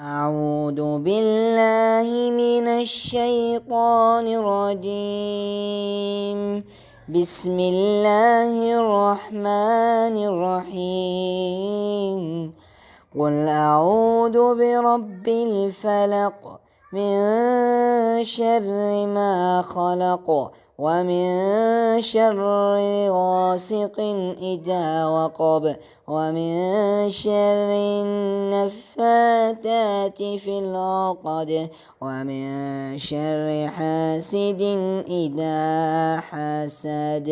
أعوذ بالله من الشيطان الرجيم. بسم الله الرحمن الرحيم. قل أعوذ برب الفلق من شر ما خلق ومن شر غاسق إذا وقب ومن شر النفاثات في العقد ومن شر حاسد إذا حسد.